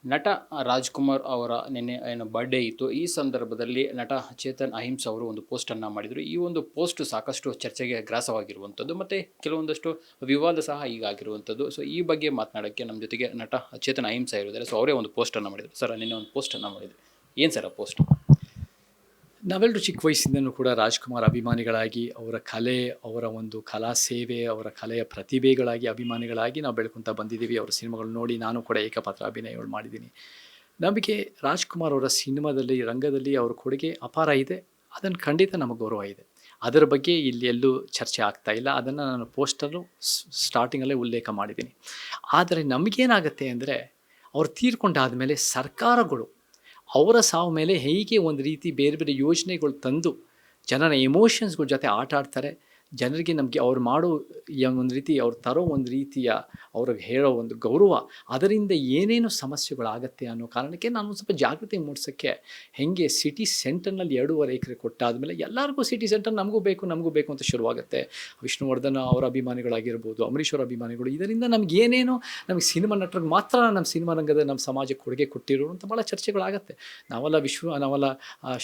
ನಟ ರಾಜ್‌ಕುಮಾರ್ ಅವರ ನಿನ್ನೆ ಏನು ಬರ್ಡೇ ಇತ್ತು. ಈ ಸಂದರ್ಭದಲ್ಲಿ ನಟ ಚೇತನ್ ಅಹಿಂಸ್ ಅವರು ಒಂದು ಪೋಸ್ಟನ್ನು ಮಾಡಿದರು. ಈ ಒಂದು ಪೋಸ್ಟ್ ಸಾಕಷ್ಟು ಚರ್ಚೆಗೆ ಗ್ರಾಸವಾಗಿರುವಂಥದ್ದು ಮತ್ತು ಕೆಲವೊಂದಷ್ಟು ವಿವಾದ ಸಹ ಈಗ ಆಗಿರುವಂಥದ್ದು. ಸೊ ಈ ಬಗ್ಗೆ ಮಾತನಾಡೋಕ್ಕೆ ನಮ್ಮ ಜೊತೆಗೆ ನಟ ಚೇತನ್ ಅಹಿಂಸ ಇದ್ದಾರೆ. ಸೊ ಅವರೇ ಒಂದು ಪೋಸ್ಟನ್ನು ಮಾಡಿದರು. ಸರ್ ನಿನ್ನೆ ಒಂದು ಪೋಸ್ಟನ್ನು ಮಾಡಿದ್ರು. ಏನು ಸರ್ ಆ ಪೋಸ್ಟ್? ನಾವೆಲ್ಲರೂ ಚಿಕ್ಕ ವಯಸ್ಸಿಂದನೂ ಕೂಡ ರಾಜ್‌ಕುಮಾರ್ ಅಭಿಮಾನಿಗಳಾಗಿ, ಅವರ ಕಲೆ, ಅವರ ಒಂದು ಕಲಾ ಸೇವೆ, ಅವರ ಕಲೆಯ ಪ್ರತಿಭೆಗಳಾಗಿ ಅಭಿಮಾನಿಗಳಾಗಿ ನಾವು ಬೆಳ್ಕೊತಾ ಬಂದಿದ್ದೀವಿ. ಅವರ ಸಿನಿಮಾಗಳು ನೋಡಿ ನಾನು ಕೂಡ ಏಕಪಾತ್ರ ಅಭಿನಯಗಳು ಮಾಡಿದ್ದೀನಿ. ನಮಗೆ ರಾಜ್‌ಕುಮಾರ್ ಅವರ ಸಿನಿಮಾದಲ್ಲಿ, ರಂಗದಲ್ಲಿ ಅವರ ಕೊಡುಗೆ ಅಪಾರ ಇದೆ. ಅದನ್ನು ಖಂಡಿತ ನಮಗೆ ಗೌರವ ಇದೆ. ಅದರ ಬಗ್ಗೆ ಇಲ್ಲಿ ಎಲ್ಲೂ ಚರ್ಚೆ ಆಗ್ತಾ ಇಲ್ಲ. ಅದನ್ನು ನಾನು ಪೋಸ್ಟಲ್ಲೂ ಸ್ಟಾರ್ಟಿಂಗಲ್ಲೇ ಉಲ್ಲೇಖ ಮಾಡಿದ್ದೀನಿ. ಆದರೆ ನಮಗೇನಾಗುತ್ತೆ ಅಂದರೆ, ಅವ್ರು ತೀರ್ಕೊಂಡಾದ ಮೇಲೆ ಸರ್ಕಾರಗಳು ಅವರ ಸಾವು ಮೇಲೆ ಹೇಗೆ ಒಂದು ರೀತಿ ಬೇರೆ ಬೇರೆ ಯೋಜನೆಗಳು ತಂದು ಜನರ ಎಮೋಷನ್ಸ್ಗಳ ಜೊತೆ ಆಟ ಆಡ್ತಾರೆ. ಜನರಿಗೆ ನಮಗೆ ಅವ್ರು ಮಾಡೋ ಒಂದು ರೀತಿ ಅವ್ರು ತರೋ ಒಂದು ರೀತಿಯ ಅವ್ರಿಗೆ ಹೇಳೋ ಒಂದು ಗೌರವ, ಅದರಿಂದ ಏನೇನು ಸಮಸ್ಯೆಗಳಾಗತ್ತೆ ಅನ್ನೋ ಕಾರಣಕ್ಕೆ ನಾನು ಸ್ವಲ್ಪ ಜಾಗೃತಿ ಮೂಡಿಸೋಕ್ಕೆ, ಹೇಗೆ ಸಿಟಿ ಸೆಂಟರ್ನಲ್ಲಿ 2.5 ಎಕರೆ ಕೊಟ್ಟಾದಮೇಲೆ ಎಲ್ಲರಿಗೂ ಸಿಟಿ ಸೆಂಟರ್ ನಮಗೂ ಬೇಕು ಅಂತ ಶುರುವಾಗುತ್ತೆ. ವಿಷ್ಣುವರ್ಧನ್ ಅವರ ಅಭಿಮಾನಿಗಳಾಗಿರ್ಬೋದು, ಅಂಬರೀಷ್ ಅವರ ಅಭಿಮಾನಿಗಳು, ಇದರಿಂದ ನಮ್ಗೆ ಏನೇನೋ ನಮಗೆ ಸಿನಿಮಾ ನಟರಿಗೆ ಮಾತ್ರ ನಮ್ಮ ಸಿನಿಮಾ ರಂಗದ ನಮ್ಮ ಸಮಾಜಕ್ಕೆ ಕೊಡುಗೆ ಕೊಟ್ಟಿರೋ ಅಂತ ಭಾಳ ಚರ್ಚೆಗಳಾಗತ್ತೆ. ನಾವೆಲ್ಲ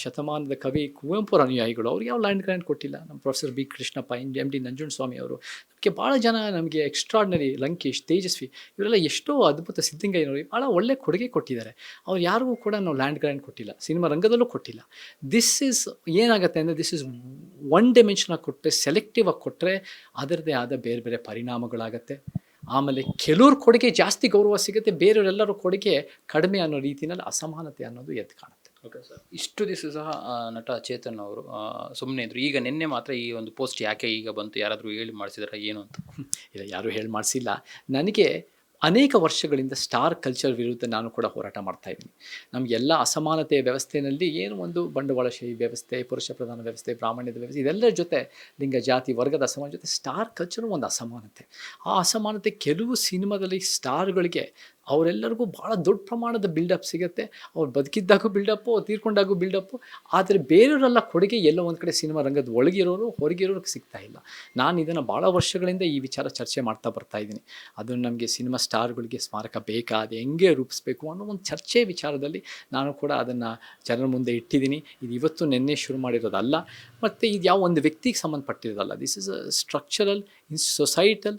ಶತಮಾನದ ಕವಿ ಕುವೆಂಪುರ ಅನುಯಾಯಿಗಳು, ಅವ್ರಿಗೆ ಯಾವ ಲ್ಯಾಂಡ್ ಗ್ರ್ಯಾಂಟ್ ಕೊಟ್ಟಿಲ್ಲ. ನಮ್ಮ professor B Krishnappa, M D Nanjundaswamy ಅವರು, ನಮಗೆ ಭಾಳ ಜನ ನಮಗೆ ಎಕ್ಸ್ಟ್ರಾರ್ಡಿನರಿ, ಲಂಕೇಶ್, ತೇಜಸ್ವಿ, ಇವರೆಲ್ಲ ಎಷ್ಟೋ ಅದ್ಭುತ, ಸಿದ್ಧಲಿಂಗಯ್ಯನವರು ಭಾಳ ಒಳ್ಳೆ ಕೊಡುಗೆ ಕೊಟ್ಟಿದ್ದಾರೆ. ಅವ್ರು ಯಾರಿಗೂ ಕೂಡ ನಾವು ಲ್ಯಾಂಡ್ ಗ್ರ್ಯಾಂಟ್ ಕೊಟ್ಟಿಲ್ಲ, ಸಿನಿಮಾ ರಂಗದಲ್ಲೂ ಕೊಟ್ಟಿಲ್ಲ. ದಿಸ್ ಈಸ್ ಏನಾಗುತ್ತೆ ಅಂದರೆ, ದಿಸ್ ಈಸ್ ಒನ್ ಡೈಮೆನ್ಷನಾಗಿ ಕೊಟ್ಟರೆ, ಸೆಲೆಕ್ಟಿವ್ ಆಗಿ ಕೊಟ್ಟರೆ ಅದರದ್ದೇ ಆದ ಬೇರೆ ಬೇರೆ ಪರಿಣಾಮಗಳಾಗತ್ತೆ. ಆಮೇಲೆ ಕೆಲವ್ರ ಕೊಡುಗೆ ಜಾಸ್ತಿ ಗೌರವ ಸಿಗುತ್ತೆ, ಬೇರೆಯವರೆಲ್ಲರ ಕೊಡುಗೆ ಕಡಿಮೆ ಅನ್ನೋ ರೀತಿಯಲ್ಲಿ ಅಸಮಾನತೆ ಅನ್ನೋದು ಎದ್ದು ಕಾಣುತ್ತೆ. Okay sir. ಇಷ್ಟು ದಿವಸ ಸಹ ನಟ ಚೇತನ್ ಅವರು ಸುಮ್ಮನೆ ಇದ್ರು. ಈಗ ನಿನ್ನೆ ಮಾತ್ರ ಈ ಒಂದು ಪೋಸ್ಟ್ ಯಾಕೆ ಈಗ ಬಂತು? ಯಾರಾದರೂ ಹೇಳಿ ಮಾಡಿಸಿದಾರಾ ಏನು ಅಂತ? ಇಲ್ಲ, ಯಾರೂ ಹೇಳಿ ಮಾಡಿಸಿಲ್ಲ. ನನಗೆ ಅನೇಕ ವರ್ಷಗಳಿಂದ ಸ್ಟಾರ್ ಕಲ್ಚರ್ ವಿರುದ್ಧ ನಾನು ಕೂಡ ಹೋರಾಟ ಮಾಡ್ತಾಯಿದ್ದೀನಿ. ನಮಗೆಲ್ಲ ಅಸಮಾನತೆಯ ವ್ಯವಸ್ಥೆಯಲ್ಲಿ ಏನು ಒಂದು ಬಂಡವಾಳಶಾಹಿ ವ್ಯವಸ್ಥೆ, ಪುರುಷ ಪ್ರಧಾನ ವ್ಯವಸ್ಥೆ, ಬ್ರಾಹ್ಮಣ್ಯದ ವ್ಯವಸ್ಥೆ, ಇದೆಲ್ಲರ ಜೊತೆ ಲಿಂಗ ಜಾತಿ ವರ್ಗದ ಅಸಮಾನ ಜೊತೆ ಸ್ಟಾರ್ ಕಲ್ಚರು ಒಂದು ಅಸಮಾನತೆ. ಆ ಅಸಮಾನತೆ ಕೆಲವು ಸಿನಿಮಾದಲ್ಲಿ ಸ್ಟಾರ್ಗಳಿಗೆ ಅವರೆಲ್ಲರಿಗೂ ಭಾಳ ದೊಡ್ಡ ಪ್ರಮಾಣದ ಬಿಲ್ಡಪ್ ಸಿಗುತ್ತೆ. ಅವ್ರು ಬದುಕಿದ್ದಾಗೂ ಬಿಲ್ಡಪ್ಪು, ತೀರ್ಕೊಂಡಾಗೂ ಬಿಲ್ಡಪ್ಪು. ಆದರೆ ಬೇರೆಯವರೆಲ್ಲ ಕೊಡುಗೆ ಎಲ್ಲೋ ಒಂದು ಕಡೆ ಸಿನಿಮಾ ರಂಗದ ಒಳಗಿರೋರು ಹೊರಗಿರೋರಿಗೆ ಸಿಗ್ತಾ ಇಲ್ಲ. ನಾನು ಇದನ್ನು ಭಾಳ ವರ್ಷಗಳಿಂದ ಈ ವಿಚಾರ ಚರ್ಚೆ ಮಾಡ್ತಾ ಬರ್ತಾಯಿದ್ದೀನಿ. ಅದು ನಮಗೆ ಸಿನಿಮಾ ಸ್ಟಾರ್ಗಳಿಗೆ ಸ್ಮಾರಕ ಬೇಕಾ, ಅದು ಹೆಂಗೆ ರೂಪಿಸ್ಬೇಕು ಅನ್ನೋ ಒಂದು ಚರ್ಚೆ ವಿಚಾರದಲ್ಲಿ ನಾನು ಕೂಡ ಅದನ್ನು ಜನರ ಮುಂದೆ ಇಟ್ಟಿದ್ದೀನಿ. ಇದು ಇವತ್ತು ನಿನ್ನೆ ಶುರು ಮಾಡಿರೋದಲ್ಲ, ಮತ್ತು ಇದು ಯಾವ ಒಂದು ವ್ಯಕ್ತಿಗೆ ಸಂಬಂಧಪಟ್ಟಿರೋದಲ್ಲ. This is a structural societal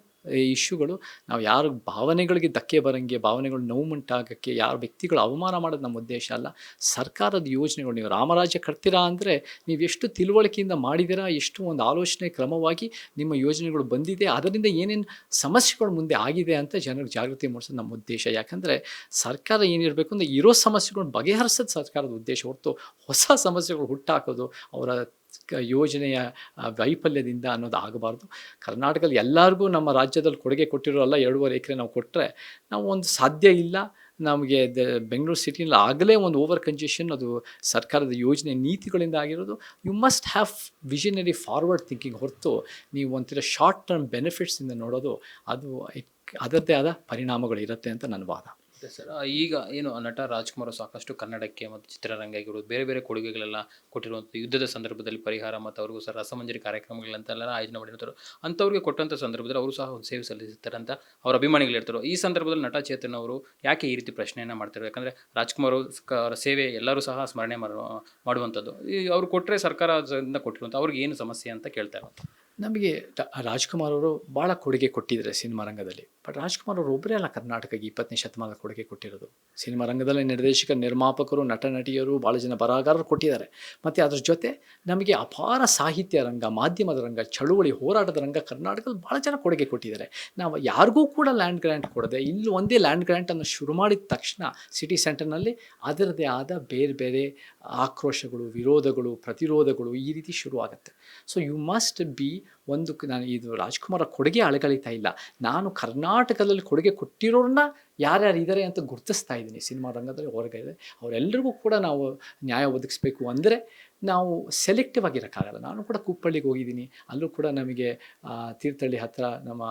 ಇಶ್ಯೂಗಳು. ನಾವು ಯಾರ ಭಾವನೆಗಳಿಗೆ ಧಕ್ಕೆ ಬರೋಂಗೆ, ಭಾವನೆಗಳು ನೋವುಂಟಾಗೋಕ್ಕೆ, ಯಾರ ವ್ಯಕ್ತಿಗಳು ಅವಮಾನ ಮಾಡೋದು ನಮ್ಮ ಉದ್ದೇಶ ಅಲ್ಲ. ಸರ್ಕಾರದ ಯೋಜನೆಗಳು, ನೀವು ರಾಮರಾಜ್ಯ ಕಟ್ತೀರಾ ಅಂದರೆ ನೀವು ಎಷ್ಟು ತಿಳುವಳಿಕೆಯಿಂದ ಮಾಡಿದ್ದೀರಾ, ಎಷ್ಟು ಒಂದು ಆಲೋಚನೆ ಕ್ರಮವಾಗಿ ನಿಮ್ಮ ಯೋಜನೆಗಳು ಬಂದಿದೆ, ಅದರಿಂದ ಏನೇನು ಸಮಸ್ಯೆಗಳು ಮುಂದೆ ಆಗಿದೆ ಅಂತ ಜನರಿಗೆ ಜಾಗೃತಿ ಮೂಡಿಸೋದು ನಮ್ಮ ಉದ್ದೇಶ. ಯಾಕಂದರೆ ಸರ್ಕಾರ ಏನಿರಬೇಕು ಅಂದರೆ ಇರೋ ಸಮಸ್ಯೆಗಳನ್ನ ಬಗೆಹರಿಸೋದು ಸರ್ಕಾರದ ಉದ್ದೇಶ ಹೊರತು ಹೊಸ ಸಮಸ್ಯೆಗಳು ಹುಟ್ಟಾಕೋದು ಅವರ ಯೋಜನೆಯ ವೈಫಲ್ಯದಿಂದ ಅನ್ನೋದು ಆಗಬಾರ್ದು. ಕರ್ನಾಟಕದಲ್ಲಿ ಎಲ್ಲರಿಗೂ ನಮ್ಮ ರಾಜ್ಯದಲ್ಲಿ ಕೊಡುಗೆ ಕೊಟ್ಟಿರೋಲ್ಲ 2.5 ಎಕರೆ ನಾವು ಕೊಟ್ಟರೆ ನಾವು ಒಂದು ಸಾಧ್ಯ ಇಲ್ಲ. ನಮಗೆ ಬೆಂಗಳೂರು ಸಿಟಿನಲ್ಲಿ ಆಗಲೇ ಒಂದು ಓವರ್ ಕಂಜೆಷನ್, ಅದು ಸರ್ಕಾರದ ಯೋಜನೆ ನೀತಿಗಳಿಂದ ಆಗಿರೋದು. You must have visionary forward thinking ಹೊರತು ನೀವು ಒಂಥರ ಶಾರ್ಟ್ ಟರ್ಮ್ ಬೆನಿಫಿಟ್ಸಿಂದ ನೋಡೋದು, ಅದು ಅದರದ್ದೇ ಆದ ಪರಿಣಾಮಗಳಿರುತ್ತೆ ಅಂತ ನನ್ನ ವಾದ. ಸರ್, ಈಗ ಏನು ನಟ ರಾಜ್‌ಕುಮಾರ್ ಸಾಕಷ್ಟು ಕನ್ನಡಕ್ಕೆ ಮತ್ತು ಚಿತ್ರರಂಗ ಆಗಿರ್ಬೋದು ಬೇರೆ ಬೇರೆ ಕೊಡುಗೆಗಳೆಲ್ಲ ಕೊಟ್ಟಿರುವಂಥ, ಯುದ್ಧದ ಸಂದರ್ಭದಲ್ಲಿ ಪರಿಹಾರ ಮತ್ತು ಅವ್ರಿಗೂ ಸಹ ರಸಮಂಜರಿ ಕಾರ್ಯಕ್ರಮಗಳಂತೆಲ್ಲ ಆಯೋಜನೆ ಮಾಡಿರ್ತಾರೆ. ಅಂಥವ್ರಿಗೆ ಕೊಟ್ಟಂಥ ಸಂದರ್ಭದಲ್ಲಿ ಅವರು ಸಹ ಒಂದು ಸೇವೆ ಸಲ್ಲಿಸ್ತಾರೆ ಅಂತ ಅವ್ರ ಅಭಿಮಾನಿಗಳು ಹೇಳ್ತಾರೆ. ಈ ಸಂದರ್ಭದಲ್ಲಿ ನಟ ಚೇತನ್ ಅವರು ಯಾಕೆ ಈ ರೀತಿ ಪ್ರಶ್ನೆಯನ್ನು ಮಾಡ್ತಾರೆ? ಯಾಕಂದರೆ ರಾಜ್‌ಕುಮಾರ್ ಅವರ ಸೇವೆ ಎಲ್ಲರೂ ಸಹ ಸ್ಮರಣೆ ಮಾಡುವಂಥದ್ದು. ಅವ್ರು ಕೊಟ್ಟರೆ ಸರ್ಕಾರದಿಂದ ಕೊಟ್ಟಿರುವಂಥ ಅವ್ರಿಗೆ ಏನು ಸಮಸ್ಯೆ ಅಂತ ಕೇಳ್ತಾರೆ. ನಮಗೆ ರಾಜ್‌ಕುಮಾರ್ ಅವರು ಭಾಳ ಕೊಡುಗೆ ಕೊಟ್ಟಿದ್ದಾರೆ ಸಿನಿಮಾ ರಂಗದಲ್ಲಿ. ಬಟ್ ರಾಜ್‌ಕುಮಾರ್ ಅವರು ಒಬ್ಬರೇ ಅಲ್ಲ ಕರ್ನಾಟಕಕ್ಕೆ 20ನೇ ಶತಮಾನದ ಕೊಡುಗೆ ಕೊಟ್ಟಿರೋದು. ಸಿನಿಮಾ ರಂಗದಲ್ಲಿ ನಿರ್ದೇಶಕ, ನಿರ್ಮಾಪಕರು, ನಟ ನಟಿಯರು, ಭಾಳ ಜನ ಬರಹಗಾರರು ಕೊಟ್ಟಿದ್ದಾರೆ. ಮತ್ತು ಅದ್ರ ಜೊತೆ ನಮಗೆ ಅಪಾರ ಸಾಹಿತ್ಯ ರಂಗ, ಮಾಧ್ಯಮದ ರಂಗ, ಚಳುವಳಿ ಹೋರಾಟದ ರಂಗ ಕರ್ನಾಟಕದಲ್ಲಿ ಭಾಳ ಜನ ಕೊಡುಗೆ ಕೊಟ್ಟಿದ್ದಾರೆ. ನಾವು ಯಾರಿಗೂ ಕೂಡ ಲ್ಯಾಂಡ್ ಗ್ರ್ಯಾಂಟ್ ಕೊಡದೆ ಇಲ್ಲಿ ಒಂದೇ ಲ್ಯಾಂಡ್ ಗ್ರ್ಯಾಂಟನ್ನು ಶುರು ಮಾಡಿದ ತಕ್ಷಣ ಸಿಟಿ ಸೆಂಟರ್ನಲ್ಲಿ ಅದರದ್ದೇ ಆದ ಬೇರೆ ಬೇರೆ ಆಕ್ರೋಶಗಳು, ವಿರೋಧಗಳು, ಪ್ರತಿರೋಧಗಳು ಈ ರೀತಿ ಶುರುವಾಗುತ್ತೆ. ಸೊ ಯು ಮಸ್ಟ್ ಬಿ ಒಂದು ನಾನು ಇದು ರಾಜ್‌ಕುಮಾರ ಕೊಡುಗೆ ಅಳಗಳಿತಾ ಇಲ್ಲ, ನಾನು ಕರ್ನಾಟಕದಲ್ಲಿ ಕೊಡುಗೆ ಕೊಟ್ಟಿರೋರನ್ನ ಯಾರ್ಯಾರು ಇದ್ದಾರೆ ಅಂತ ಗುರುತಿಸ್ತಾ ಇದ್ದೀನಿ. ಸಿನಿಮಾ ರಂಗದಲ್ಲಿ ಹೊರಗೆ ಇದೆ ಅವರೆಲ್ಲರಿಗೂ ಕೂಡ ನಾವು ನ್ಯಾಯ ಒದಗಿಸ್ಬೇಕು ಅಂದರೆ ನಾವು ಸೆಲೆಕ್ಟಿವ್ ಆಗಿರೋಕ್ಕಾಗಲ್ಲ. ನಾನು ಕೂಡ ಕುಪ್ಪಳ್ಳಿಗೆ ಹೋಗಿದ್ದೀನಿ, ಅಲ್ಲೂ ಕೂಡ ನಮಗೆ ತೀರ್ಥಹಳ್ಳಿ ಹತ್ತಿರ ನಮ್ಮ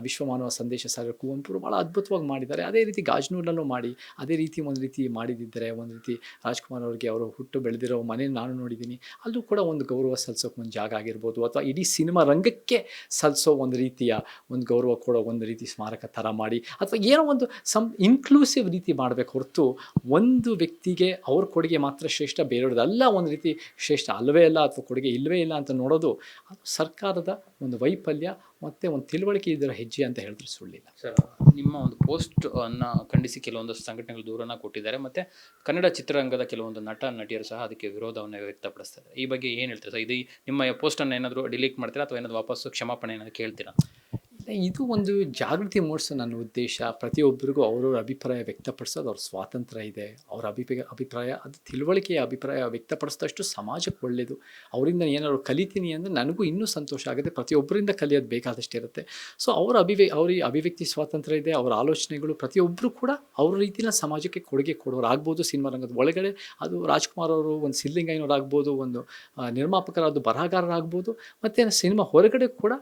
ವಿಶ್ವಮಾನವ ಸಂದೇಶ ಸಾಗರ ಕುವೆಂಪುರು ಭಾಳ ಅದ್ಭುತವಾಗಿ ಮಾಡಿದ್ದಾರೆ. ಅದೇ ರೀತಿ ಗಾಜನೂರಲ್ಲೂ ಮಾಡಿ ಅದೇ ರೀತಿ ಒಂದು ರೀತಿ ಮಾಡಿದ್ದಿದ್ದರೆ, ಒಂದು ರೀತಿ ರಾಜ್‌ಕುಮಾರ್ ಅವ್ರಿಗೆ ಅವರು ಹುಟ್ಟು ಬೆಳೆದಿರೋ ಮನೆ ನಾನು ನೋಡಿದ್ದೀನಿ, ಅಲ್ಲೂ ಕೂಡ ಒಂದು ಗೌರವ ಸಲ್ಲಿಸೋಕೆ ಒಂದು ಜಾಗ ಆಗಿರ್ಬೋದು, ಅಥವಾ ಇಡೀ ಸಿನಿಮಾ ರಂಗಕ್ಕೆ ಸಲ್ಲಿಸೋ ಒಂದು ರೀತಿಯ ಒಂದು ಗೌರವ ಕೊಡೋ ಒಂದು ರೀತಿ ಸ್ಮಾರಕ ಥರ ಮಾಡಿ, ಅಥವಾ ಏನೋ ಒಂದು ಇನ್ಕ್ಲೂಸಿವ್ ರೀತಿ ಮಾಡಬೇಕು ಹೊರತು ಒಂದು ವ್ಯಕ್ತಿಗೆ ಅವ್ರ ಕೊಡುಗೆ ಮಾತ್ರ ಶ್ರೇಷ್ಠ, ಬೇರೆಯವ್ರದ್ದೆಲ್ಲ ಒಂದು ರೀತಿ ಶ್ರೇಷ್ಠ ಅಲ್ಲವೇ ಇಲ್ಲ ಅಥವಾ ಕೊಡುಗೆ ಇಲ್ಲವೇ ಇಲ್ಲ ಅಂತ ನೋಡೋದು ಅದು ಸರ್ಕಾರದ ಒಂದು ವೈಫಲ್ಯ ಮತ್ತು ಒಂದು ತಿಳುವಳಿಕೆ ಇದರ ಹೆಜ್ಜೆ ಅಂತ ಹೇಳಿದ್ರೆ ಸುಳ್ಳಿಲ್ಲ. ಸರ್, ನಿಮ್ಮ ಒಂದು ಪೋಸ್ಟ್ ಅನ್ನು ಖಂಡಿಸಿ ಕೆಲವೊಂದು ಸಂಘಟನೆಗಳು ದೂರನ್ನ ಕೊಟ್ಟಿದ್ದಾರೆ, ಮತ್ತೆ ಕನ್ನಡ ಚಿತ್ರರಂಗದ ಕೆಲವೊಂದು ನಟ ನಟಿಯರು ಸಹ ಅದಕ್ಕೆ ವಿರೋಧವನ್ನು ವ್ಯಕ್ತಪಡಿಸ್ತಾರೆ. ಈ ಬಗ್ಗೆ ಏನು ಹೇಳ್ತೀರಾ ಸರ್? ಇದು ನಿಮ್ಮ ಪೋಸ್ಟನ್ನು ಏನಾದರೂ ಡಿಲೀಟ್ ಮಾಡ್ತೀರಾ ಅಥವಾ ಏನಾದರೂ ವಾಪಸ್ಸು ಕ್ಷಮಾಪಣೆ ಏನಾದರೂ ಕೇಳ್ತೀರಾ? ಇದು ಒಂದು ಜಾಗೃತಿ ಮೂಡಿಸೋ ನನ್ನ ಉದ್ದೇಶ. ಪ್ರತಿಯೊಬ್ಬರಿಗೂ ಅವ್ರವ್ರ ಅಭಿಪ್ರಾಯ ವ್ಯಕ್ತಪಡಿಸೋದು ಅವ್ರ ಸ್ವಾತಂತ್ರ್ಯ ಇದೆ. ಅವರ ಅಭಿಪ್ರಾಯ ಅದು ತಿಳುವಳಿಕೆಯ ಅಭಿಪ್ರಾಯ ವ್ಯಕ್ತಪಡಿಸಿದಷ್ಟು ಸಮಾಜಕ್ಕೆ ಒಳ್ಳೆಯದು. ಅವರಿಂದ ಏನಾದ್ರು ಕಲಿತೀನಿ ಅಂದರೆ ನನಗೂ ಇನ್ನೂ ಸಂತೋಷ ಆಗುತ್ತೆ. ಪ್ರತಿಯೊಬ್ಬರಿಂದ ಕಲಿಯೋದು ಬೇಕಾದಷ್ಟು ಇರುತ್ತೆ. ಸೊ ಅವ್ರಿಗೆ ಅಭಿವ್ಯಕ್ತಿ ಸ್ವಾತಂತ್ರ್ಯ ಇದೆ. ಅವರ ಆಲೋಚನೆಗಳು ಪ್ರತಿಯೊಬ್ಬರು ಕೂಡ ಅವ್ರ ರೀತಿಯ ಸಮಾಜಕ್ಕೆ ಕೊಡುಗೆ ಕೊಡೋರು ಆಗ್ಬೋದು. ಸಿನಿಮಾ ರಂಗದ ಒಳಗಡೆ ಅದು ರಾಜ್ಕುಮಾರ್ ಅವರು, ಒಂದು ಸಿದ್ಧಲಿಂಗಯ್ಯನವ್ರು ಆಗ್ಬೋದು, ಒಂದು ನಿರ್ಮಾಪಕರಾದ ಬರಹಗಾರರಾಗ್ಬೋದು, ಮತ್ತು ಸಿನಿಮಾ ಹೊರಗಡೆ ಕೂಡ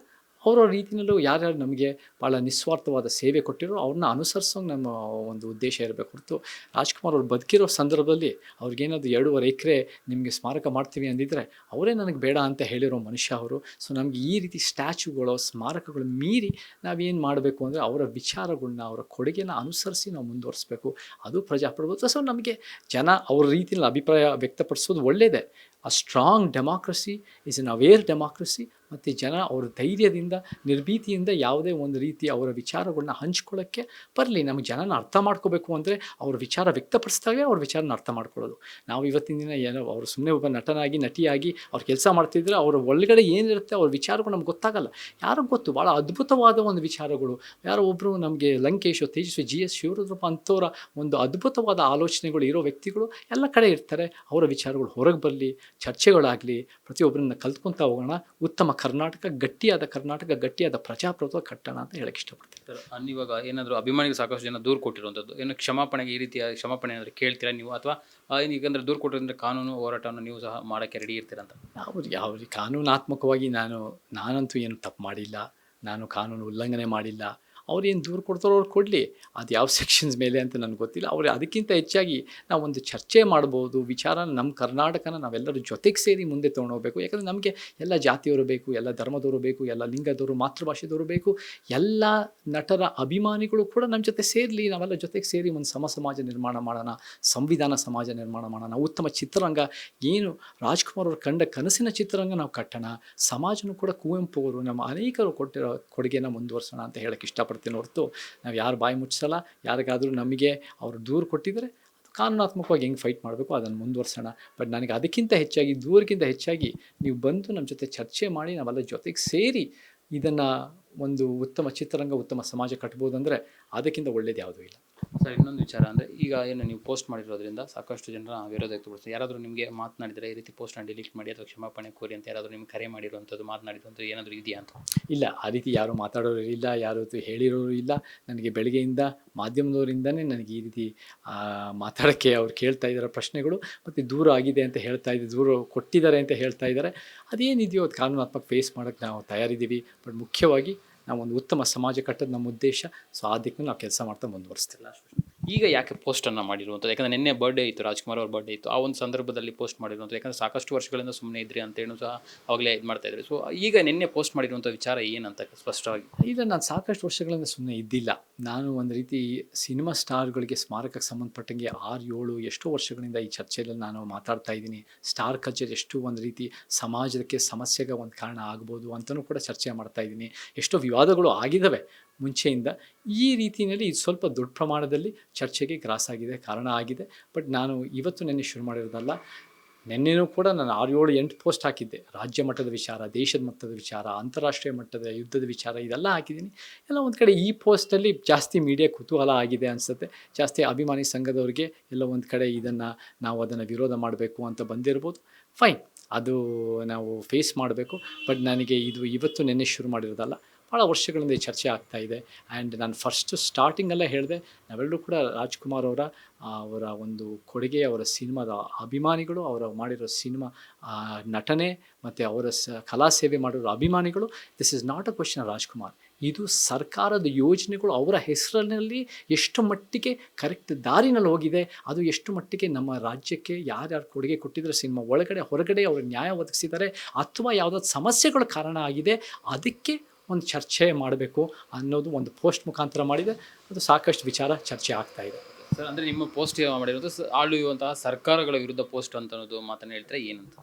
ಅವರ ರೀತಿಯಲ್ಲೂ ಯಾರ್ಯಾರು ನಮಗೆ ಭಾಳ ನಿಸ್ವಾರ್ಥವಾದ ಸೇವೆ ಕೊಟ್ಟಿರೋ ಅವ್ರನ್ನ ಅನುಸರಿಸೋಂಗೆ ನಮ್ಮ ಒಂದು ಉದ್ದೇಶ ಇರಬೇಕು ಹೊರತು ರಾಜ್ಕುಮಾರ್ ಅವ್ರು ಬದುಕಿರೋ ಸಂದರ್ಭದಲ್ಲಿ ಅವ್ರಿಗೇನಾದ್ರು 2.5 ಎಕರೆ ನಿಮಗೆ ಸ್ಮಾರಕ ಮಾಡ್ತೀವಿ ಅಂದಿದ್ರೆ ಅವರೇ ನನಗೆ ಬೇಡ ಅಂತ ಹೇಳಿರೋ ಮನುಷ್ಯ ಅವರು. ಸೊ ನಮಗೆ ಈ ರೀತಿ ಸ್ಟ್ಯಾಚ್ಯೂಗಳು, ಸ್ಮಾರಕಗಳು ಮೀರಿ ನಾವೇನು ಮಾಡಬೇಕು ಅಂದರೆ ಅವರ ವಿಚಾರಗಳನ್ನ, ಅವರ ಕೊಡುಗೆನ ಅನುಸರಿಸಿ ನಾವು ಮುಂದುವರಿಸ್ಬೇಕು. ಅದು ಪ್ರಜಾಪ್ರಭುತ್ವ. ಸೊ ನಮಗೆ ಜನ ಅವ್ರ ರೀತಿಯಲ್ಲಿ ಅಭಿಪ್ರಾಯ ವ್ಯಕ್ತಪಡಿಸೋದು ಒಳ್ಳೆಯದೇ. A strong democracy is N aware democracy. ಮತ್ತು ಜನ ಅವರ ಧೈರ್ಯದಿಂದ, ನಿರ್ಭೀತಿಯಿಂದ ಯಾವುದೇ ಒಂದು ರೀತಿ ಅವರ ವಿಚಾರಗಳನ್ನ ಹಂಚ್ಕೊಳ್ಳೋಕ್ಕೆ ಬರಲಿ. ನಮಗೆ ಜನನ ಅರ್ಥ ಮಾಡ್ಕೋಬೇಕು ಅಂದರೆ ಅವ್ರ ವಿಚಾರ ವ್ಯಕ್ತಪಡಿಸಿದಾಗಲೇ ಅವ್ರ ವಿಚಾರನ ಅರ್ಥ ಮಾಡ್ಕೊಳ್ಳೋದು. ನಾವು ಇವತ್ತಿನ ದಿನ ಏನೋ ಅವರು ಸುಮ್ಮನೆ ಒಬ್ಬ ನಟನಾಗಿ, ನಟಿಯಾಗಿ ಅವ್ರು ಕೆಲಸ ಮಾಡ್ತಿದ್ರೆ ಅವ್ರ ಒಳಗಡೆ ಏನಿರುತ್ತೆ ಅವ್ರ ವಿಚಾರಗಳು ನಮ್ಗೆ ಗೊತ್ತಾಗಲ್ಲ. ಯಾರಿಗೆ ಗೊತ್ತು? ಭಾಳ ಅದ್ಭುತವಾದ ಒಂದು ವಿಚಾರಗಳು. ಯಾರೋ ಒಬ್ಬರು ನಮಗೆ ಲಂಕೇಶ್, ತೇಜಸ್ವಿ, GS ಶಿವರುದ್ರಪ್ಪ ಅಂಥವರ ಒಂದು ಅದ್ಭುತವಾದ ಆಲೋಚನೆಗಳು ಇರೋ ವ್ಯಕ್ತಿಗಳು ಎಲ್ಲ ಕಡೆ ಇರ್ತಾರೆ. ಅವರ ವಿಚಾರಗಳು ಹೊರಗೆ ಬರಲಿ, ಚರ್ಚೆಗಳಾಗಲಿ, ಪ್ರತಿಯೊಬ್ಬರನ್ನ ಕಲ್ತ್ಕೊತಾ ಹೋಗೋಣ. ಉತ್ತಮ ಕರ್ನಾಟಕ, ಗಟ್ಟಿಯಾದ ಪ್ರಜಾಪ್ರಭುತ್ವ ಕಟ್ಟೋಣ ಅಂತ ಹೇಳಕ್ಕೆ ಇಷ್ಟಪಡ್ತೀನಿ. ಸರ್, ನೀವಾಗ ಏನಾದರೂ ಅಭಿಮಾನಿಗಳು ಸಾಕಷ್ಟು ಜನ ದೂರು ಕೊಟ್ಟಿರುವಂಥದ್ದು, ಏನು ಕ್ಷಮಾಪಣೆಗೆ ಈ ರೀತಿಯ ಕ್ಷಮಾಪಣೆ ಏನಾದರೂ ಕೇಳ್ತೀರಾ ನೀವು? ಅಥವಾ ಈಗಂದರೆ ದೂರು ಕೊಟ್ಟಿರೋದ್ರೆ ಕಾನೂನು ಹೋರಾಟವನ್ನು ನೀವು ಸಹ ಮಾಡೋಕ್ಕೆ ರೆಡಿ ಇರ್ತೀರಂತ? ಯಾವ ಕಾನೂನಾತ್ಮಕವಾಗಿ ನಾನಂತೂ ಏನು ತಪ್ಪು ಮಾಡಿಲ್ಲ. ನಾನು ಕಾನೂನು ಉಲ್ಲಂಘನೆ ಮಾಡಿಲ್ಲ. ಅವ್ರು ಏನು ದೂರು ಕೊಡ್ತಾರೋ ಅವ್ರು ಕೊಡಲಿ. ಅದು ಯಾವ ಸೆಕ್ಷನ್ಸ್ ಮೇಲೆ ಅಂತ ನನಗೆ ಗೊತ್ತಿಲ್ಲ. ಅವ್ರು ಅದಕ್ಕಿಂತ ಹೆಚ್ಚಾಗಿ ನಾವೊಂದು ಚರ್ಚೆ ಮಾಡ್ಬೋದು. ವಿಚಾರನ ನಮ್ಮ ಕರ್ನಾಟಕನ ನಾವೆಲ್ಲರೂ ಜೊತೆಗೆ ಸೇರಿ ಮುಂದೆ ತೊಗೊಂಡೋಗ್ಬೇಕು. ಯಾಕಂದರೆ ನಮಗೆ ಎಲ್ಲ ಜಾತಿಯವರು ಬೇಕು, ಎಲ್ಲ ಧರ್ಮದವರು ಬೇಕು, ಎಲ್ಲ ಲಿಂಗದವರು, ಮಾತೃಭಾಷೆದವರು ಬೇಕು. ಎಲ್ಲ ನಟರ ಅಭಿಮಾನಿಗಳು ಕೂಡ ನಮ್ಮ ಜೊತೆ ಸೇರಲಿ. ನಾವೆಲ್ಲ ಜೊತೆಗೆ ಸೇರಿ ಒಂದು ಸಮಾಜ ನಿರ್ಮಾಣ ಮಾಡೋಣ, ಸಂವಿಧಾನ ಸಮಾಜ ನಿರ್ಮಾಣ ಮಾಡೋಣ, ಉತ್ತಮ ಚಿತ್ರರಂಗ, ಏನು ರಾಜ್ಕುಮಾರ್ ಅವರು ಕಂಡ ಕನಸಿನ ಚಿತ್ರರಂಗ ನಾವು ಕಟ್ಟೋಣ. ಸಮಾಜನೂ ಕೂಡ ಕುವೆಂಪು ಅವರು, ನಮ್ಮ ಅನೇಕರು ಕೊಟ್ಟಿರೋ ಕೊಡುಗೆನ ಮುಂದುವರ್ಸೋಣ ಅಂತ ಹೇಳಕ್ಕೆ ಇಷ್ಟಪಡ್ತೀನಿ ಹೊರತು ನಾವು ಯಾರು ಬಾಯಿ ಮುಚ್ಚಿಸಲ್ಲ. ಯಾರಿಗಾದರೂ ನಮಗೆ ಅವರು ದೂರು ಕೊಟ್ಟಿದ್ದರೆ ಅದು ಕಾನೂನಾತ್ಮಕವಾಗಿ ಹೆಂಗೆ ಫೈಟ್ ಮಾಡಬೇಕು ಅದನ್ನು ಮುಂದುವರ್ಸೋಣ. ಬಟ್ ನನಗೆ ಅದಕ್ಕಿಂತ ಹೆಚ್ಚಾಗಿ, ದೂರಕ್ಕಿಂತ ಹೆಚ್ಚಾಗಿ ನೀವು ಬಂದು ನಮ್ಮ ಜೊತೆ ಚರ್ಚೆ ಮಾಡಿ ನಾವೆಲ್ಲ ಜೊತೆಗೆ ಸೇರಿ ಇದನ್ನು ಒಂದು ಉತ್ತಮ ಚಿತ್ರರಂಗ, ಉತ್ತಮ ಸಮಾಜ ಕಟ್ಬೋದು ಅಂದರೆ ಅದಕ್ಕಿಂತ ಒಳ್ಳೇದು ಯಾವುದೂ ಇಲ್ಲ. ಸರ್, ಇನ್ನೊಂದು ವಿಚಾರ ಅಂದರೆ ಈಗ ಏನು ನೀವು ಪೋಸ್ಟ್ ಮಾಡಿರೋದ್ರಿಂದ ಸಾಕಷ್ಟು ಜನರ ವಿರೋಧ ವ್ಯಕ್ತಪಡಿಸ್ತಾರೆ. ಯಾರಾದರೂ ನಿಮಗೆ ಮಾತನಾಡಿದರೆ ಈ ರೀತಿ ಪೋಸ್ಟ್ನ ಡಿಲೀಟ್ ಮಾಡಿ ಅಥವಾ ಕ್ಷಮಾಪಣೆ ಕೋರಿ ಅಂತ ಯಾರಾದರೂ ನಿಮ್ಗೆ ಕರೆ ಮಾಡಿರುವಂಥದ್ದು, ಮಾತನಾಡಿರುವಂಥದ್ದು ಏನಾದರೂ ಇದೆಯಾ ಅಂತ? ಇಲ್ಲ, ಆ ರೀತಿ ಯಾರು ಮಾತಾಡೋರು ಇಲ್ಲ, ಯಾರು ಹೇಳಿರೋರು ಇಲ್ಲ. ನನಗೆ ಬೆಳಗ್ಗೆಯಿಂದ ಮಾಧ್ಯಮದವರಿಂದನೇ ನನಗೆ ಈ ರೀತಿ ಮಾತಾಡೋಕ್ಕೆ ಅವ್ರು ಕೇಳ್ತಾ ಇದ್ದಾರೆ ಪ್ರಶ್ನೆಗಳು. ಮತ್ತು ದೂರ ಆಗಿದೆ ಅಂತ ಹೇಳ್ತಾ ಇದ್ದಾರೆ, ದೂರ ಕೊಟ್ಟಿದ್ದಾರೆ ಅಂತ ಹೇಳ್ತಾ ಇದ್ದಾರೆ. ಅದೇನಿದೆಯೋ ಅದು ಕಾನೂನಾತ್ಮಕ ಫೇಸ್ ಮಾಡೋಕ್ಕೆ ನಾವು ತಯಾರಿದ್ದೀವಿ. ಬಟ್ ಮುಖ್ಯವಾಗಿ ನಾವೊಂದು ಉತ್ತಮ ಸಮಾಜ ಕಟ್ಟೋದು ನಮ್ಮ ಉದ್ದೇಶ. ಸೊ ಆ ದಿಕ್ಕನ್ನು ನಾವು ಕೆಲಸ ಮಾಡ್ತಾ ಮುಂದುವರಿಸ್ತಿಲ್ಲ. ಈಗ ಯಾಕೆ ಪೋಸ್ಟನ್ನು ಮಾಡಿರುವಂಥದ್ದು? ಯಾಕಂದರೆ ನಿನ್ನೆ ಬರ್ಡೇ ಇತ್ತು, ರಾಜ್ಕುಮಾರ್ ಅವ್ರ ಬರ್ಡೇ ಇತ್ತು. ಆ ಒಂದು ಸಂದರ್ಭದಲ್ಲಿ ಪೋಸ್ಟ್ ಮಾಡಿರುವಂಥದ್ದು. ಯಾಕಂದರೆ ಸಾಕಷ್ಟು ವರ್ಷಗಳಿಂದ ಸುಮ್ಮನೆ ಇದ್ರಿ ಅಂತೇಳಿ ಸಹ ಅವಾಗಲೇ ಇದು ಮಾಡ್ತಾಯಿದ್ರು. ಸೊ ಈಗ ನಿನ್ನೆ ಪೋಸ್ಟ್ ಮಾಡಿರುವಂಥ ವಿಚಾರ ಏನಂತ ಸ್ಪಷ್ಟವಾಗಿ? ಇಲ್ಲ, ನಾನು ಸಾಕಷ್ಟು ವರ್ಷಗಳಿಂದ ಸುಮ್ಮನೆ ಇದ್ದಿಲ್ಲ. ನಾನು ಒಂದು ರೀತಿ ಸಿನಿಮಾ ಸ್ಟಾರ್ಗಳಿಗೆ ಸ್ಮಾರಕಕ್ಕೆ ಸಂಬಂಧಪಟ್ಟಂಗೆ 6-7 ಎಷ್ಟೋ ವರ್ಷಗಳಿಂದ ಈ ಚರ್ಚೆಯಲ್ಲಿ ನಾನು ಮಾತಾಡ್ತಾ ಇದ್ದೀನಿ. ಸ್ಟಾರ್ ಕಲ್ಚರ್ ಎಷ್ಟು ಒಂದು ರೀತಿ ಸಮಾಜಕ್ಕೆ ಸಮಸ್ಯೆಗೆ ಒಂದು ಕಾರಣ ಆಗ್ಬೋದು ಅಂತಲೂ ಕೂಡ ಚರ್ಚೆ ಮಾಡ್ತಾ ಇದ್ದೀನಿ. ಎಷ್ಟೋ ವಿವಾದಗಳು ಆಗಿದ್ದಾವೆ ಮುಂಚೆಯಿಂದ. ಈ ರೀತಿಯಲ್ಲಿ ಇದು ಸ್ವಲ್ಪ ದೊಡ್ಡ ಪ್ರಮಾಣದಲ್ಲಿ ಚರ್ಚೆಗೆ ಗ್ರಾಸಾಗಿದೆ, ಕಾರಣ ಆಗಿದೆ. ಬಟ್ ನಾನು ಇವತ್ತು ನೆನ್ನೆ ಶುರು ಮಾಡಿರೋದಲ್ಲ. ನೆನ್ನೆನೂ ಕೂಡ ನಾನು 6-7-8 ಪೋಸ್ಟ್ ಹಾಕಿದ್ದೆ. ರಾಜ್ಯ ಮಟ್ಟದ ವಿಚಾರ, ದೇಶದ ಮಟ್ಟದ ವಿಚಾರ, ಅಂತಾರಾಷ್ಟ್ರೀಯ ಮಟ್ಟದ ಯುದ್ಧದ ವಿಚಾರ, ಇದೆಲ್ಲ ಹಾಕಿದ್ದೀನಿ. ಎಲ್ಲ ಒಂದು ಕಡೆ ಈ ಪೋಸ್ಟಲ್ಲಿ ಜಾಸ್ತಿ ಮೀಡಿಯಾ ಕುತೂಹಲ ಆಗಿದೆ ಅನಿಸುತ್ತೆ. ಜಾಸ್ತಿ ಅಭಿಮಾನಿ ಸಂಘದವ್ರಿಗೆ ಎಲ್ಲ ಒಂದು ಕಡೆ ನಾವು ಅದನ್ನು ವಿರೋಧ ಮಾಡಬೇಕು ಅಂತ ಬಂದಿರ್ಬೋದು. ಫೈನ್, ಅದು ನಾವು ಫೇಸ್ ಮಾಡಬೇಕು. ಬಟ್ ನನಗೆ ಇದು ಇವತ್ತು ನೆನ್ನೆ ಶುರು ಮಾಡಿರೋದಲ್ಲ. ಭಾಳ ವರ್ಷಗಳಿಂದ ಈ ಚರ್ಚೆ ಆಗ್ತಾ ಇದೆ. ಆ್ಯಂಡ್ ನಾನು ಫಸ್ಟು ಸ್ಟಾರ್ಟಿಂಗಲ್ಲೇ ಹೇಳಿದೆ, ನಾವೆಲ್ಲರೂ ಕೂಡ ರಾಜ್ಕುಮಾರ್ ಅವರ ಒಂದು ಕೊಡುಗೆ, ಅವರ ಸಿನಿಮಾದ ಅಭಿಮಾನಿಗಳು, ಅವರು ಮಾಡಿರೋ ಸಿನಿಮಾ ನಟನೆ ಮತ್ತು ಅವರ ಕಲಾ ಸೇವೆ ಮಾಡಿರೋ ಅಭಿಮಾನಿಗಳು. This is not a question of Rajkumar. ಇದು ಸರ್ಕಾರದ ಯೋಜನೆಗಳು ಅವರ ಹೆಸರಿನಲ್ಲಿ ಎಷ್ಟು ಮಟ್ಟಿಗೆ ಕರೆಕ್ಟ್ ದಾರಿನಲ್ಲಿ ಹೋಗಿದೆ, ಅದು ಎಷ್ಟು ಮಟ್ಟಿಗೆ ನಮ್ಮ ರಾಜ್ಯಕ್ಕೆ ಯಾರ್ಯಾರು ಕೊಡುಗೆ ಕೊಟ್ಟಿದ್ದಾರೆ, ಸಿನಿಮಾ ಒಳಗಡೆ ಹೊರಗಡೆ ಅವರು ನ್ಯಾಯ ಒದಗಿಸಿದ್ದಾರೆ, ಅಥವಾ ಯಾವುದಾದ್ರು ಸಮಸ್ಯೆಗಳ ಕಾರಣ ಆಗಿದೆ, ಅದಕ್ಕೆ ಒಂದು ಚರ್ಚೆ ಮಾಡಬೇಕು ಅನ್ನೋದು ಒಂದು ಪೋಸ್ಟ್ ಮುಖಾಂತರ ಮಾಡಿದೆ. ಅದು ಸಾಕಷ್ಟು ವಿಚಾರ ಚರ್ಚೆ ಆಗ್ತಾ ಇದೆ. ಸರ್, ಅಂದರೆ ನಿಮ್ಮ ಪೋಸ್ಟ್ ಮಾಡಿರೋದು ಆಳುವಂತಹ ಸರ್ಕಾರಗಳ ವಿರುದ್ಧ ಪೋಸ್ಟ್ ಅಂತ ಅನ್ನೋದು ಮಾತನ್ನು ಹೇಳ್ತಾರೆ ಏನಂತ?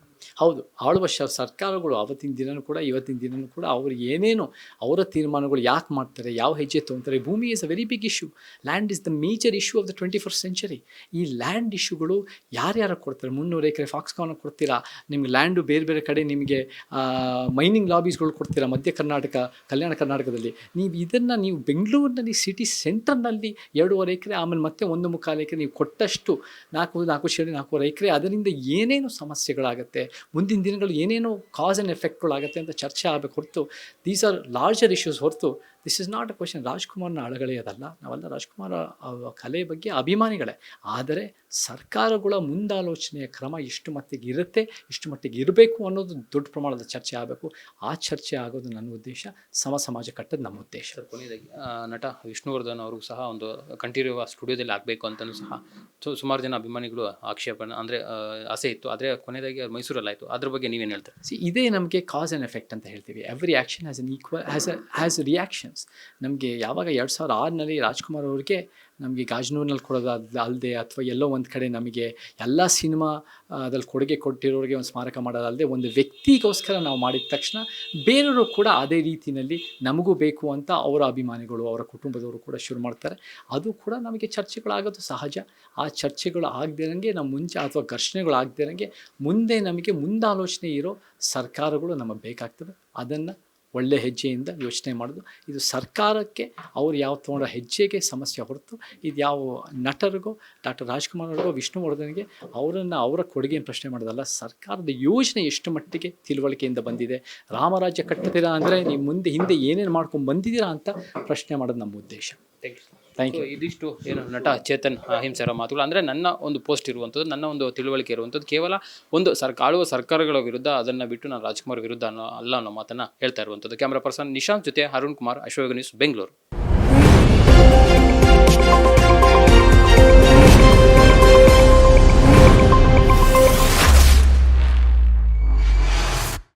ಹೌದು, ಆಳುವ ಸರ್ಕಾರಗಳು ಆವತ್ತಿನ ದಿನವೂ ಕೂಡ ಇವತ್ತಿನ ದಿನವೂ ಕೂಡ ಅವರು ಏನೇನು ಅವರ ತೀರ್ಮಾನಗಳು ಯಾಕೆ ಮಾಡ್ತಾರೆ, ಯಾವ ಹೆಜ್ಜೆ ತೊಗೊತಾರೆ. ಭೂಮಿ is a very big issue. Land is the major issue of the 21st century. ಈ ಲ್ಯಾಂಡ್ ಇಶ್ಯೂಗಳು ಯಾರ್ಯಾರು ಕೊಡ್ತಾರೆ? 300 ಎಕರೆ ಫಾಕ್ಸ್ಕಾನ್ ಕೊಡ್ತೀರಾ, ನಿಮ್ಗೆ ಲ್ಯಾಂಡು ಬೇರೆ ಬೇರೆ ಕಡೆ ನಿಮಗೆ ಮೈನಿಂಗ್ ಲಾಬೀಸ್ಗಳು ಕೊಡ್ತೀರಾ, ಮಧ್ಯ ಕರ್ನಾಟಕ, ಕಲ್ಯಾಣ ಕರ್ನಾಟಕದಲ್ಲಿ. ನೀವು ಬೆಂಗಳೂರಿನಲ್ಲಿ ಸಿಟಿ ಸೆಂಟರ್ನಲ್ಲಿ 2.5 ಎಕರೆ, ಆಮೇಲೆ ಮತ್ತೆ 1.25 ಎಕರೆ ನೀವು ಕೊಟ್ಟಷ್ಟು 4.5 ಎಕರೆ, ಅದರಿಂದ ಏನೇನು ಸಮಸ್ಯೆಗಳಾಗುತ್ತೆ, ಮುಂದಿನ ದಿನಗಳು ಏನೇನೋ ಕಾಸ್ ಆ್ಯಂಡ್ ಎಫೆಕ್ಟ್ಗಳಾಗುತ್ತೆ ಅಂತ ಚರ್ಚೆ ಆಗಬೇಕು ಹೊರತು, ದೀಸ್ ಆರ್ ಲಾರ್ಜರ್ ಇಶ್ಯೂಸ್ ಹೊರತು this is not a question. ರಾಜ್ಕುಮಾರ್ನ ಅಳಗಳೆಯೋದಲ್ಲ, ನಾವೆಲ್ಲ ರಾಜ್ಕುಮಾರ್ ಕಲೆ ಬಗ್ಗೆ ಅಭಿಮಾನಿಗಳೇ. ಆದರೆ ಸರ್ಕಾರಗಳ ಮುಂದಾಲೋಚನೆಯ ಕ್ರಮ ಎಷ್ಟು ಮಟ್ಟಿಗೆ ಇರುತ್ತೆ, ಎಷ್ಟು ಮಟ್ಟಿಗೆ ಇರಬೇಕು ಅನ್ನೋದು ದೊಡ್ಡ ಪ್ರಮಾಣದ ಚರ್ಚೆ ಆಗಬೇಕು. ಆ ಚರ್ಚೆ ಆಗೋದು ನನ್ನ ಉದ್ದೇಶ, ಸಮಾಜ ಕಟ್ಟೋದು ನಮ್ಮ ಉದ್ದೇಶ. ಕೊನೆಯದಾಗಿ ನಟ ವಿಷ್ಣುವರ್ಧನ್ ಅವ್ರಿಗೂ ಸಹ ಒಂದು ಕಂಠೀರವ ಸ್ಟುಡಿಯೋದಲ್ಲಿ ಆಗಬೇಕು ಅಂತಲೂ ಸಹ ಸುಮಾರು ಜನ ಅಭಿಮಾನಿಗಳು ಆಕ್ಷೇಪಣೆ ಅಂದರೆ ಆಸೆ ಇತ್ತು. ಆದರೆ ಕೊನೆಯದಾಗಿ ಮೈಸೂರಲ್ಲಾಯಿತು. ಅದ್ರ ಬಗ್ಗೆ ನೀವೇನು ಹೇಳ್ತಾರೆ? ಇದೇ ನಮಗೆ ಕಾಸ್ ಆ್ಯಂಡ್ ಎಫೆಕ್ಟ್ ಅಂತ ಹೇಳ್ತೀವಿ. Every action has an equal has reactions. ನಮಗೆ ಯಾವಾಗ 2006ರಲ್ಲಿ ರಾಜ್ಕುಮಾರ್ ಅವ್ರಿಗೆ ನಮಗೆ ಗಾಜನೂರಿನಲ್ಲಿ ಕೊಡೋದು ಅಲ್ಲದೆ, ಅಥವಾ ಎಲ್ಲೋ ಒಂದು ಕಡೆ ನಮಗೆ ಎಲ್ಲ ಸಿನಿಮಾ ಅದ್ರಲ್ಲಿ ಕೊಡುಗೆ ಕೊಟ್ಟಿರೋರಿಗೆ ಒಂದು ಸ್ಮಾರಕ ಮಾಡೋದಲ್ಲದೆ, ಒಂದು ವ್ಯಕ್ತಿಗೋಸ್ಕರ ನಾವು ಮಾಡಿದ ತಕ್ಷಣ ಬೇರೆಯವರು ಕೂಡ ಅದೇ ರೀತಿಯಲ್ಲಿ ನಮಗೂ ಬೇಕು ಅಂತ ಅವರ ಅಭಿಮಾನಿಗಳು, ಅವರ ಕುಟುಂಬದವರು ಕೂಡ ಶುರು ಮಾಡ್ತಾರೆ. ಅದು ಕೂಡ ನಮಗೆ ಚರ್ಚೆಗಳಾಗೋದು ಸಹಜ. ಆ ಚರ್ಚೆಗಳು ಆಗದಿರಂಗೆ ನಮ್ಮ ಮುಂಚೆ, ಅಥವಾ ಘರ್ಷಣೆಗಳು ಆಗದಿರಂಗೆ ಮುಂದೆ ನಮಗೆ ಮುಂದಾಲೋಚನೆ ಇರೋ ಸರ್ಕಾರಗಳು ನಮಗೆ ಬೇಕಾಗ್ತವೆ. ಅದನ್ನು ಒಳ್ಳೆ ಹೆಜ್ಜೆಯಿಂದ ಯೋಚನೆ ಮಾಡೋದು. ಇದು ಸರ್ಕಾರಕ್ಕೆ ಅವ್ರು ಯಾವ ತೊಗೊಂಡೋ ಹೆಜ್ಜೆಗೆ ಸಮಸ್ಯೆ ಹೊರತು ಇದು ಯಾವ ನಟರಿಗೋ, ಡಾಕ್ಟರ್ ರಾಜ್ಕುಮಾರ್ ಅವ್ರಿಗೋ, ವಿಷ್ಣುವರ್ಧನ್ಗೆ ಅವರ ಕೊಡುಗೆಯನ್ನು ಪ್ರಶ್ನೆ ಮಾಡೋದಲ್ಲ. ಸರ್ಕಾರದ ಯೋಜನೆ ಎಷ್ಟು ಮಟ್ಟಿಗೆ ತಿಳುವಳಿಕೆಯಿಂದ ಬಂದಿದೆ, ರಾಮರಾಜ್ಯ ಕಟ್ಟುತ್ತೀರಾ ಅಂದರೆ ನೀವು ಹಿಂದೆ ಏನೇನು ಮಾಡ್ಕೊಂಡು ಬಂದಿದ್ದೀರಾ ಅಂತ ಪ್ರಶ್ನೆ ಮಾಡೋದು ನಮ್ಮ ಉದ್ದೇಶ. Thank you. ಇದಿಷ್ಟು ಏನು ನಟ ಚೇತನ್ ಅಹಿಂಸೆಯವರ ಮಾತುಗಳು. ಅಂದರೆ ನನ್ನ ಒಂದು ಪೋಸ್ಟ್ ಇರುವಂಥದ್ದು, ನನ್ನ ಒಂದು ತಿಳುವಳಿಕೆ ಇರುವಂಥದ್ದು ಕೇವಲ ಒಂದು ಆಳುವ ಸರ್ಕಾರಗಳ ವಿರುದ್ಧ, ಅದನ್ನು ಬಿಟ್ಟು ನಾನು ರಾಜ್ಕುಮಾರ್ ವಿರುದ್ಧ ಅಲ್ಲ ಅನ್ನೋ ಮಾತನ್ನು ಹೇಳ್ತಾ ಇರುವಂಥದ್ದು. ಕ್ಯಾಮ್ರಾ ಪರ್ಸನ್ ನಿಶಾಂತ್ ಜೊತೆ ಅರುಣ್ ಕುಮಾರ್, ಅಶ್ವಯೋಗ ನ್ಯೂಸ್, ಬೆಂಗಳೂರು.